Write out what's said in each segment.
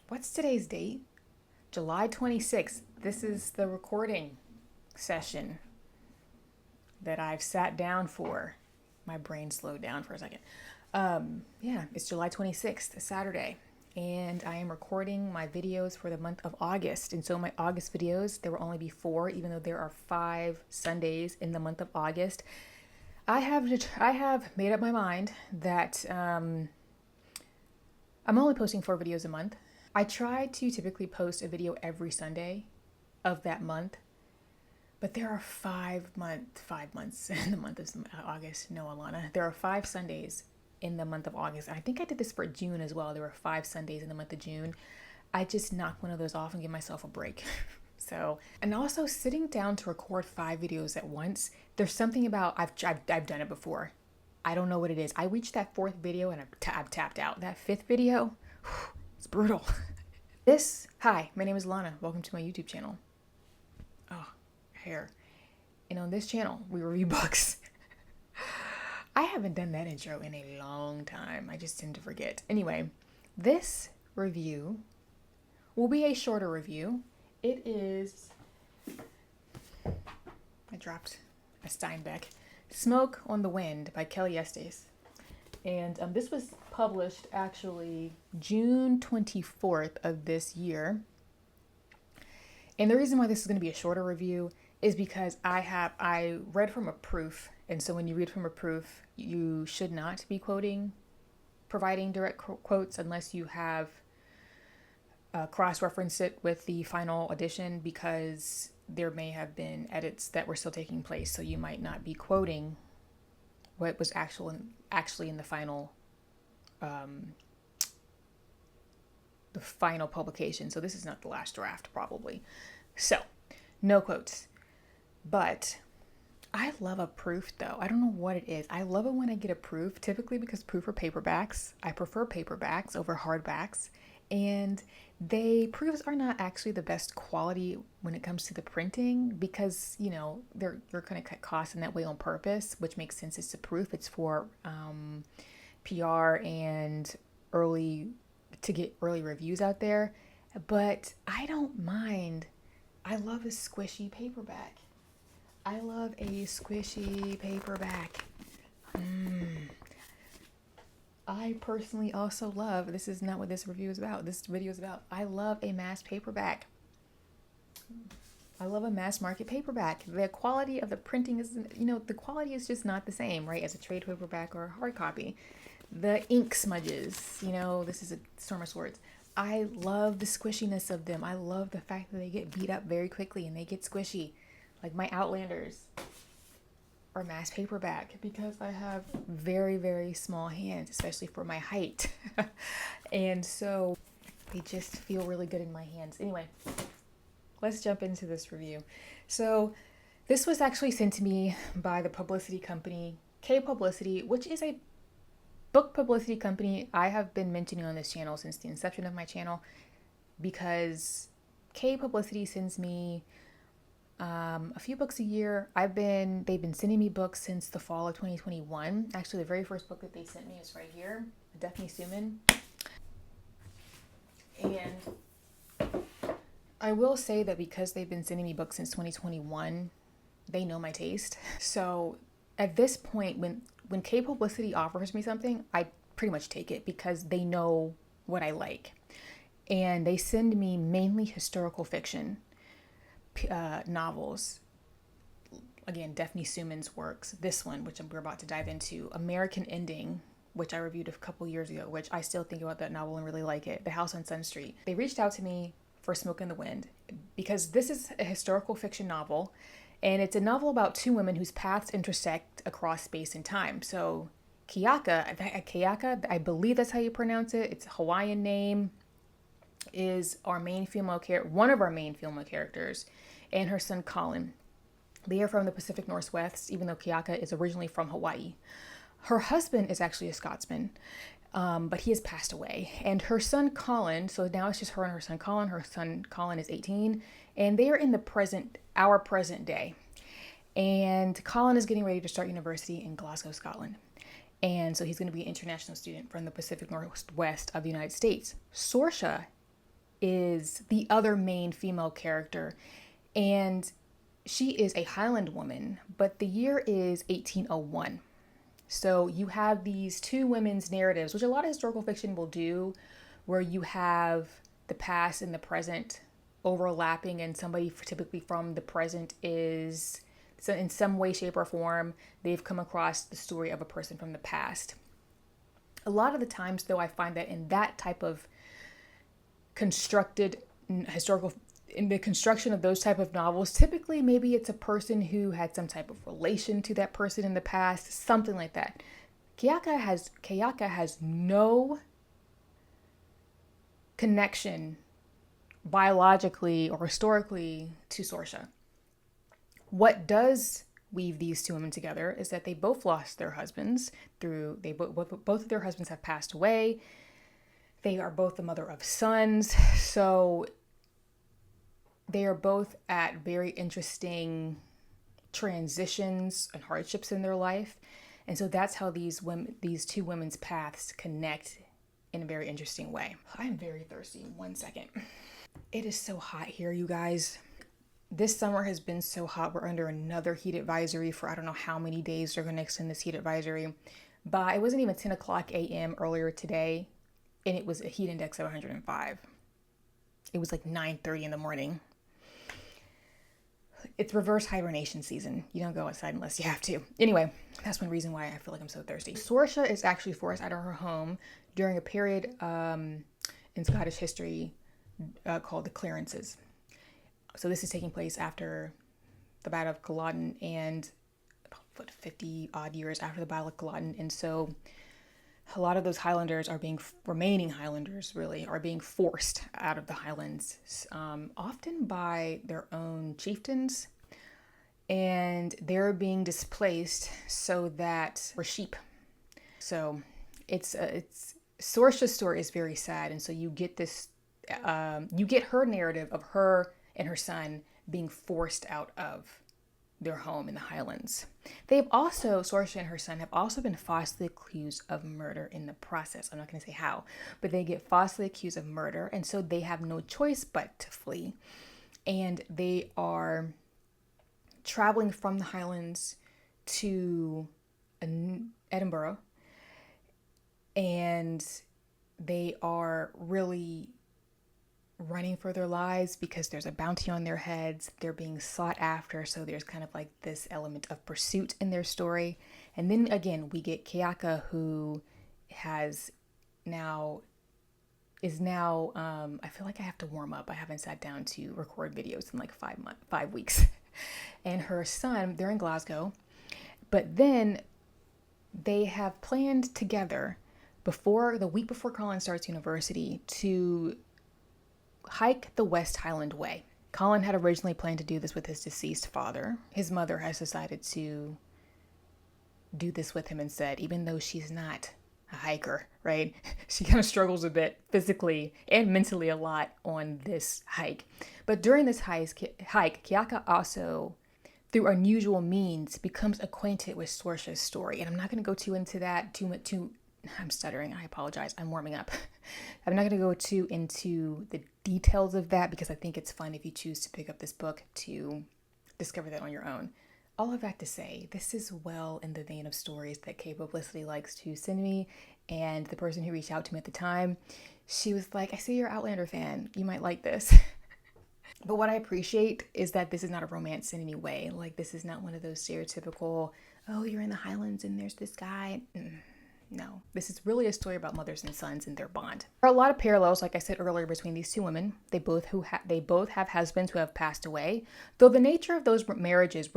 What's today's date? July 26th. This is the recording session that I've sat down for. My brain slowed down for a second. Yeah, it's July 26th, Saturday. And I am recording my videos for the month of August. And so my August videos, there will only be 4, even though there are 5 Sundays in the month of August. I have made up my mind that I'm only posting 4 videos a month. I try to typically post a video every Sunday of that month, but there are 5 months in the month of August. No, Alana, there are 5 Sundays in the month of August. I think I did this for June as well. There were 5 Sundays in the month of June. I just knocked one of those off and give myself a break. So, and also sitting down to record 5 videos at once, there's something about, I've done it before. I don't know what it is. I reached that 4th video and I've tapped out. That 5th video, it's brutal. Hi, my name is Lana. Welcome to my YouTube channel. Oh, hair. And on this channel, we review books. I haven't done that intro in a long time. I just tend to forget. Anyway, this review will be a shorter review. It is, I dropped a Steinbeck, Smoke on the Wind by Kelli Estes. And this was published actually June 24th of this year. And the reason why this is going to be a shorter review is because I read from a proof. And so when you read from a proof, you should not be providing direct quotes unless you have cross-referenced it with the final edition, because there may have been edits that were still taking place. So you might not be quoting what was actually in the final publication. So this is not the last draft, probably. So no quotes. But I love a proof, though. I don't know what it is. I love it when I get a proof, typically because proof are paperbacks. I prefer paperbacks over hardbacks. And proofs are not actually the best quality when it comes to the printing, because, you know, you're going to cut costs in that way on purpose, which makes sense. It's a proof. It's for PR and to get early reviews out there. But I don't mind. I love a squishy paperback. I love a squishy paperback. I personally also love, this is not what this review is about. This video is about, I love a mass paperback. I love a mass market paperback. The quality of the printing is, the quality is just not the same, right? As a trade paperback or a hard copy. The ink smudges, this is a Storm of Swords. I love the squishiness of them. I love the fact that they get beat up very quickly and they get squishy. Like my Outlanders or mass paperback, because I have very, very small hands, especially for my height. And so they just feel really good in my hands. Anyway, let's jump into this review. So this was actually sent to me by the publicity company, K Publicity, which is a book publicity company I have been mentioning on this channel since the inception of my channel, because K Publicity sends me a few books a year. They've been sending me books since the fall of 2021. Actually, the very first book that they sent me is right here, Daphne Suman. And I will say that because they've been sending me books since 2021, they know my taste. So at this point, when K Publicity offers me something, I pretty much take it because they know what I like. And they send me mainly historical fiction novels. Again, Daphne Suman's works. This one, which we're about to dive into, American Ending, which I reviewed a couple years ago, which I still think about that novel and really like it. The House on Sun Street. They reached out to me for Smoke in the Wind because this is a historical fiction novel, and it's a novel about 2 women whose paths intersect across space and time. So Kayaka, I believe that's how you pronounce it. It's a Hawaiian name. Is one of our main female characters, and her son Colin. They are from the Pacific Northwest, even though Kayaka is originally from Hawaii. Her husband is actually a Scotsman, but he has passed away. And her son Colin, so now it's just her and her son Colin. Her son Colin is 18, and they are in our present day. And Colin is getting ready to start university in Glasgow, Scotland. And so he's going to be an international student from the Pacific Northwest of the United States. Saoirse is the other main female character. And she is a Highland woman, but the year is 1801. So you have these two women's narratives, which a lot of historical fiction will do, where you have the past and the present overlapping, and somebody typically from the present is, so in some way, shape, or form, they've come across the story of a person from the past. A lot of the times, though, I find that in that type of constructed historical, in the construction of those type of novels, typically maybe it's a person who had some type of relation to that person in the past, something like that. Kayaka has no connection biologically or historically to Sorsha. What does weave these two women together is that they both lost their husbands through, both of their husbands have passed away. They are both the mother of sons. So they are both at very interesting transitions and hardships in their life. And so that's how these two women's paths connect in a very interesting way. I'm very thirsty. 1 second. It is so hot here, you guys. This summer has been so hot. We're under another heat advisory for I don't know how many days they're going to extend this heat advisory. But it wasn't even 10 o'clock a.m. earlier today, and it was a heat index of 105. It was like 9:30 in the morning. It's reverse hibernation season. You don't go outside unless you have to. Anyway, that's one reason why I feel like I'm so thirsty. Sorsha is actually forced out of her home during a period in Scottish history called the Clearances. So this is taking place after the Battle of Culloden, and about 50 odd years after the Battle of Culloden. And so a lot of those Highlanders remaining Highlanders really, are being forced out of the Highlands, often by their own chieftains. And they're being displaced so that for sheep. So it's Sorsha's story is very sad. And so you get this, you get her narrative of her and her son being forced out of their home in the Highlands. Sorsha and her son have also been falsely accused of murder in the process. I'm not going to say how, but they get falsely accused of murder. And so they have no choice but to flee. And they are traveling from the Highlands to Edinburgh. And they are really running for their lives because there's a bounty on their heads. They're being sought after. So there's kind of like this element of pursuit in their story. And then again, we get Kayaka, who is now, I feel like I have to warm up. I haven't sat down to record videos in like 5 weeks. And her son, they're in Glasgow. But then they have planned together the week before Colin starts university to hike the West Highland Way. Colin had originally planned to do this with his deceased father. His mother has decided to do this with him instead, even though she's not a hiker, right? She kind of struggles a bit physically and mentally a lot on this hike. But during this hike, Kayaka also, through unusual means, becomes acquainted with Sorsha's story. And I'm not going to go too into that I'm stuttering. I apologize. I'm warming up. I'm not going to go too into the details of that because I think it's fun if you choose to pick up this book to discover that on your own. All of that to say, this is well in the vein of stories that K Publicity likes to send me. And the person who reached out to me at the time, she was like, I see you're an Outlander fan. You might like this. But what I appreciate is that this is not a romance in any way. Like, this is not one of those stereotypical, oh, you're in the Highlands and there's this guy. No, this is really a story about mothers and sons and their bond. There are a lot of parallels, like I said earlier, between these two women. They both have husbands who have passed away, though the nature of those marriages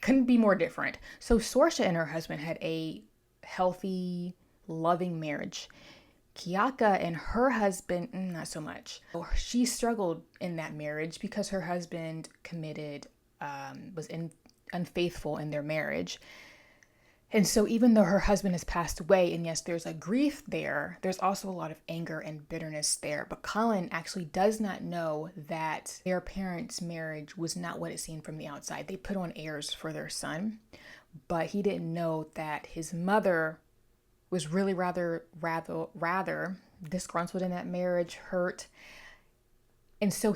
couldn't be more different. So Sorsha and her husband had a healthy, loving marriage. Kayaka and her husband, not so much. She struggled in that marriage because her husband was unfaithful in their marriage. And so even though her husband has passed away, and yes, there's a grief there, there's also a lot of anger and bitterness there. But Colin actually does not know that their parents' marriage was not what it seemed from the outside. They put on airs for their son, but he didn't know that his mother was really rather disgruntled in that marriage, hurt. And so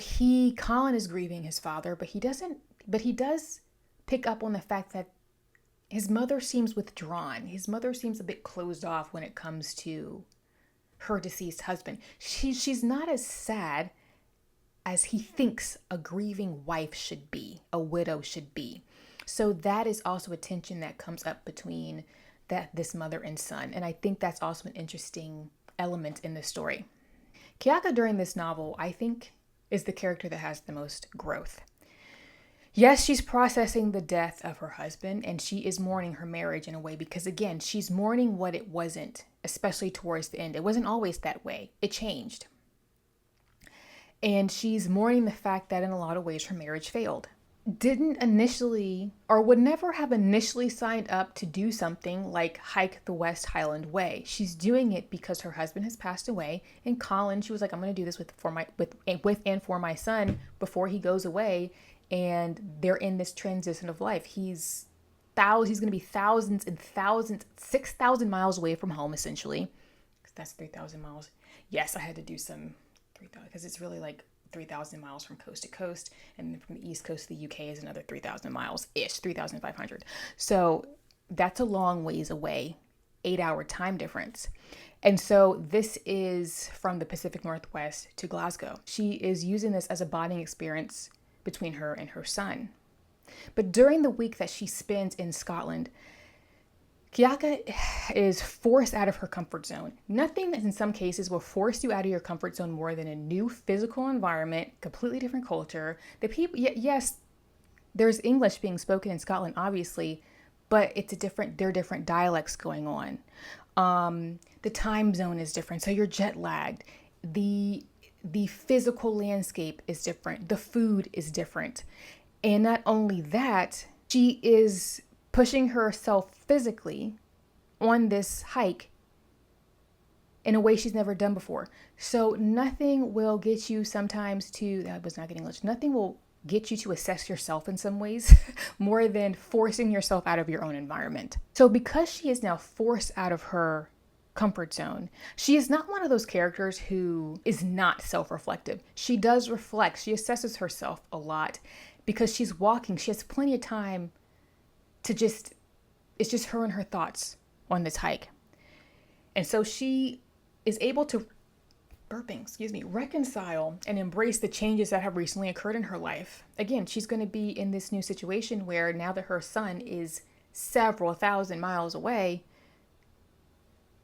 Colin is grieving his father, but he does pick up on the fact that his mother seems withdrawn. His mother seems a bit closed off when it comes to her deceased husband. She's not as sad as he thinks a grieving wife should be, a widow should be. So that is also a tension that comes up between this mother and son. And I think that's also an interesting element in the story. Kiaka during this novel, I think, is the character that has the most growth. Yes, she's processing the death of her husband, and she is mourning her marriage in a way because, again, she's mourning what it wasn't, especially towards the end. It wasn't always that way. It changed. And she's mourning the fact that in a lot of ways her marriage failed. Didn't initially, or would never have initially signed up to do something like hike the West Highland Way. She's doing it because her husband has passed away, and Colin, she was like, I'm going to do this with and for my son before he goes away. And they're in this transition of life. He's going to be thousands and thousands, 6,000 miles away from home, essentially. That's 3,000 miles. Yes, I had to do some 3,000 because it's really like 3,000 miles from coast to coast. And then from the east coast of the UK is another 3,000 miles-ish, 3,500. So that's a long ways away, 8-hour time difference. And so this is from the Pacific Northwest to Glasgow. She is using this as a bonding experience between her and her son. But during the week that she spends in Scotland, Kiaka is forced out of her comfort zone. Nothing in some cases will force you out of your comfort zone more than a new physical environment, completely different culture. The people, yes, there's English being spoken in Scotland, obviously, but there are different dialects going on. The time zone is different, so you're jet lagged. The physical landscape is different. The food is different. And not only that, she is pushing herself physically on this hike in a way she's never done before. So nothing will get you sometimes to, that was not getting English, nothing will get you to assess yourself in some ways more than forcing yourself out of your own environment. So because she is now forced out of her comfort zone, she is not one of those characters who is not self-reflective. She does reflect. She assesses herself a lot because she's walking. She has plenty of time to it's just her and her thoughts on this hike. And so she is able to reconcile and embrace the changes that have recently occurred in her life. Again, she's going to be in this new situation where now that her son is several thousand miles away,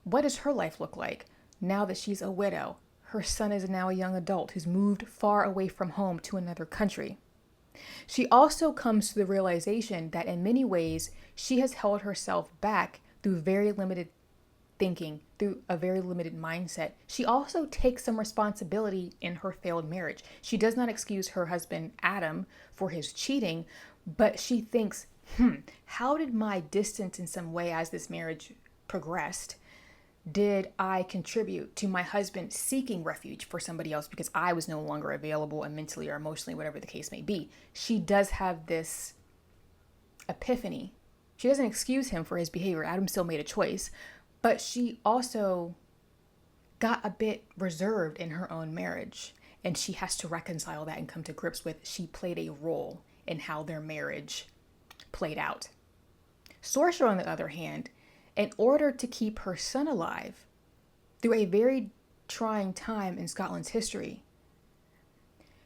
what does her life look like now that she's a widow? Her son is now a young adult who's moved far away from home to another country. She also comes to the realization that in many ways, she has held herself back through very limited thinking, through a very limited mindset. She also takes some responsibility in her failed marriage. She does not excuse her husband, Adam, for his cheating, but she thinks, how did my distance in some way as this marriage progressed? Did I contribute to my husband seeking refuge for somebody else because I was no longer available and mentally or emotionally, whatever the case may be? She does have this epiphany. She doesn't excuse him for his behavior. Adam still made a choice, but she also got a bit reserved in her own marriage, and she has to reconcile that and come to grips with she played a role in how their marriage played out. Saoirse, on the other hand, in order to keep her son alive through a very trying time in Scotland's history,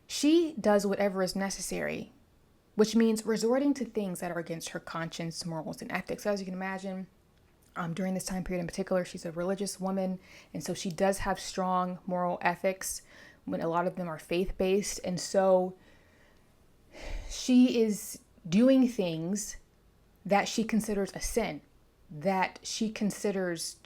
she does whatever is necessary, which means resorting to things that are against her conscience, morals, and ethics. So as you can imagine, during this time period in particular, she's a religious woman, and so she does have strong moral ethics when a lot of them are faith-based. And so she is doing things that she considers a sin, that she considers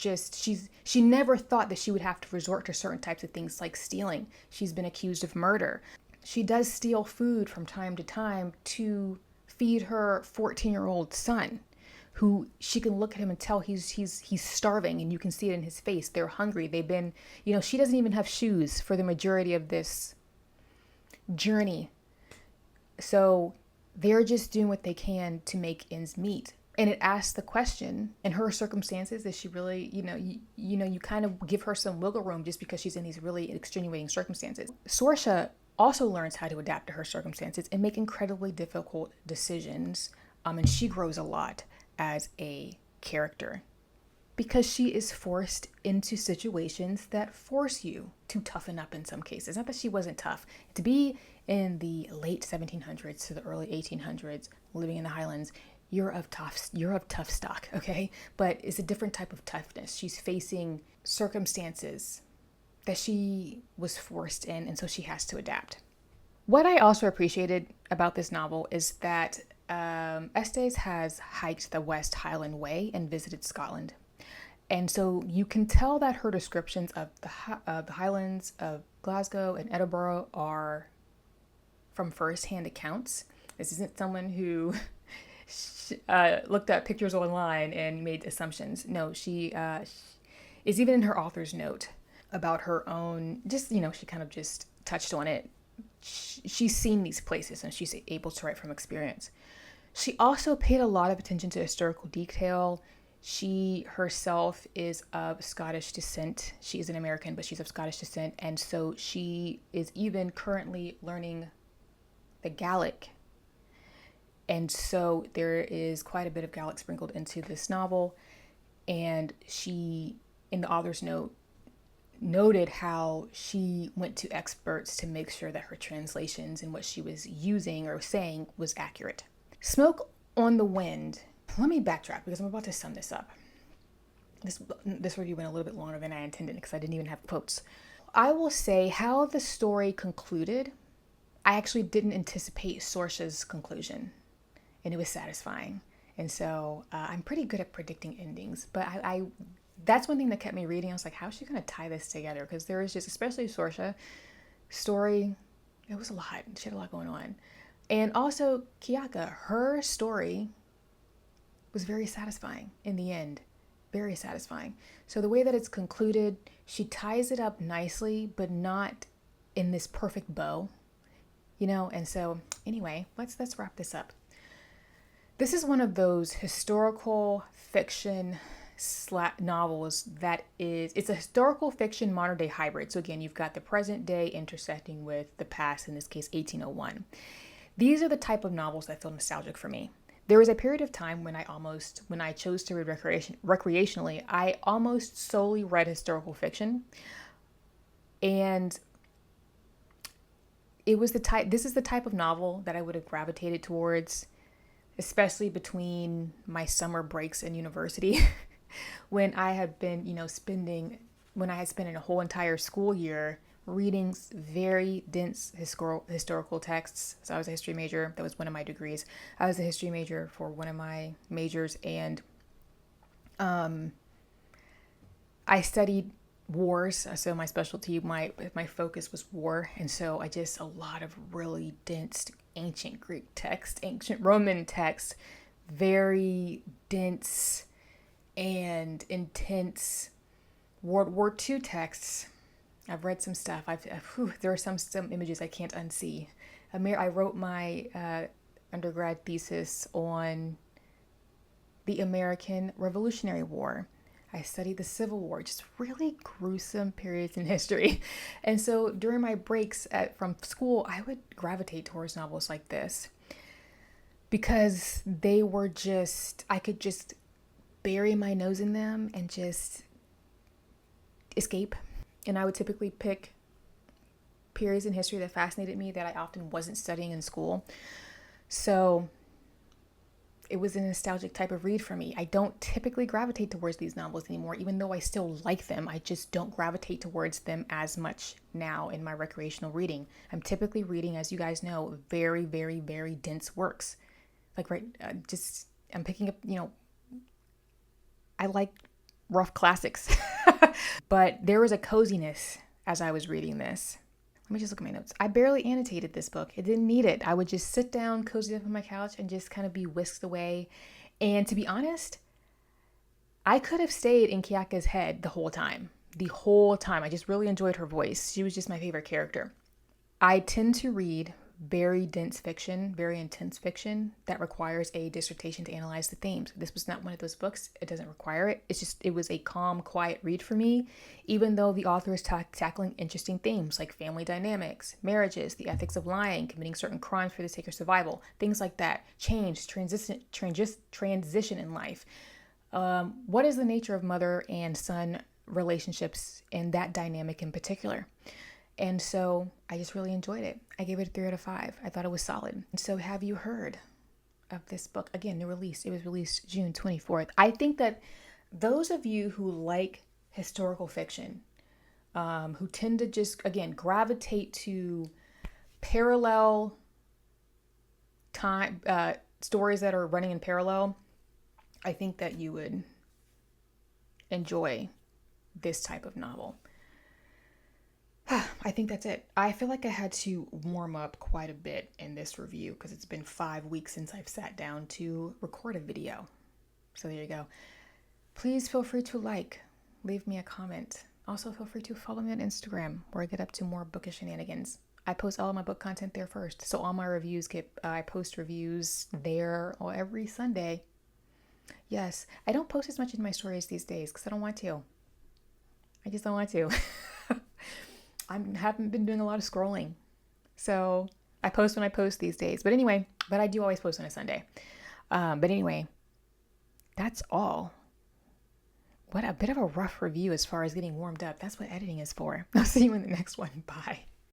she never thought that she would have to resort to certain types of things like stealing. She's been accused of murder. She does steal food from time to time to feed her 14-year-old son, who she can look at him and tell he's starving, and you can see it in his face. They're hungry. They've been, she doesn't even have shoes for the majority of this journey. So they're just doing what they can to make ends meet. And it asks the question, in her circumstances, is she really, you kind of give her some wiggle room just because she's in these really extenuating circumstances. Saoirse also learns how to adapt to her circumstances and make incredibly difficult decisions. And she grows a lot as a character because she is forced into situations that force you to toughen up in some cases. Not that she wasn't tough. To be in the late 1700s to the early 1800s, living in the Highlands, you're of tough stock, okay? But it's a different type of toughness. She's facing circumstances that she was forced in, and so she has to adapt. What I also appreciated about this novel is that Estes has hiked the West Highland Way and visited Scotland. And so you can tell that her descriptions of the Highlands of Glasgow and Edinburgh are from first-hand accounts. This isn't someone who looked at pictures online and made assumptions. No, she is even in her author's note about her own, just, she kind of just touched on it. She's seen these places and she's able to write from experience. She also paid a lot of attention to historical detail. She herself is of Scottish descent. She is an American, but she's of Scottish descent. And so she is even currently learning the Gaelic. And so there is quite a bit of Gaelic sprinkled into this novel. And she, in the author's note, noted how she went to experts to make sure that her translations and what she was using or saying was accurate. Smoke on the Wind. Let me backtrack because I'm about to sum this up. This review went a little bit longer than I intended because I didn't even have quotes. I will say how the story concluded. I actually didn't anticipate Saoirse's conclusion, and it was satisfying. And so I'm pretty good at predicting endings, but I that's one thing that kept me reading. I was like, how is she going to tie this together? Because there is just, especially Saoirse story, it was a lot. She had a lot going on. And also Kiyaka, her story was very satisfying in the end. Very satisfying. So the way that it's concluded, she ties it up nicely, but not in this perfect bow, And so anyway, let's wrap this up. This is one of those historical fiction novels it's a historical fiction modern day hybrid. So again, you've got the present day intersecting with the past, in this case 1801. These are the type of novels that feel nostalgic for me. There was a period of time when I chose to read recreationally, I almost solely read historical fiction. And this is the type of novel that I would have gravitated towards, especially between my summer breaks in university. When I had been, when I had spent a whole entire school year reading very dense historical texts. So I was a history major. That was one of my degrees. I was a history major for one of my majors, and I studied wars. So my specialty, my focus was war. And so a lot of really dense ancient Greek text, ancient Roman text, very dense and intense World War II texts. I've read some stuff. There are some images I can't unsee. I wrote my undergrad thesis on the American Revolutionary War. I studied the Civil War, just really gruesome periods in history. And so during my breaks from school, I would gravitate towards novels like this because they were I could just bury my nose in them and just escape. And I would typically pick periods in history that fascinated me that I often wasn't studying in school. So it was a nostalgic type of read for me. I don't typically gravitate towards these novels anymore, even though I still like them. I just don't gravitate towards them as much now in my recreational reading. I'm typically reading, as you guys know, very, very, very dense works. I'm picking up, I like rough classics. But there was a coziness as I was reading this. Let me just look at my notes. I barely annotated this book. It didn't need it. I would just sit down, cozy up on my couch, and just kind of be whisked away. And to be honest, I could have stayed in Kiyaka's head the whole time. I just really enjoyed her voice. She was just my favorite character. I tend to read very dense fiction, very intense fiction that requires a dissertation to analyze the themes. This was not one of those books. It doesn't require it. It was a calm, quiet read for me, even though the author is tackling interesting themes like family dynamics, marriages, the ethics of lying, committing certain crimes for the sake of survival, things like that, change, transition in life. What is the nature of mother and son relationships and that dynamic in particular? And so I just really enjoyed it. I gave it a 3 out of 5. I thought it was solid. And so have you heard of this book? Again, new release. It was released June 24th. I think that those of you who like historical fiction, who tend to just, again, gravitate to parallel time, stories that are running in parallel, I think that you would enjoy this type of novel. I think that's it. I feel like I had to warm up quite a bit in this review because it's been 5 weeks since I've sat down to record a video. So there you go. Please feel free to leave me a comment. Also feel free to follow me on Instagram where I get up to more bookish shenanigans. I post all of my book content there first. So all my reviews I post reviews there every Sunday. Yes, I don't post as much in my stories these days because I don't want to. I just don't want to. I haven't been doing a lot of scrolling. So I post when I post these days. But I do always post on a Sunday. But anyway, that's all. What a bit of a rough review as far as getting warmed up. That's what editing is for. I'll see you in the next one. Bye.